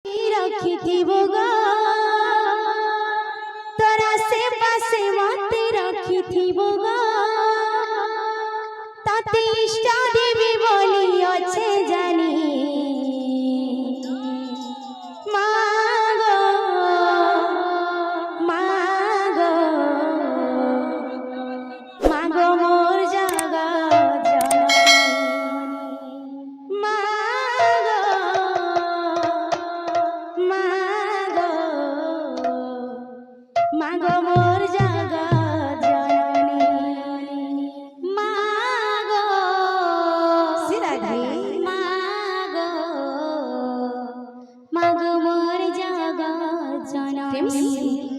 রাখিথিব গো তোরা সে পাশে মতে রাখিথিব গো তাতে ইষ্ট দেবী বলি আছে জানি মা গো মা গো মা গো মোর জগৎ জননী মা গো মা গো মা গো মোর জগৎ জননী মা গো মা গো মা গো মোর জগৎ জননী।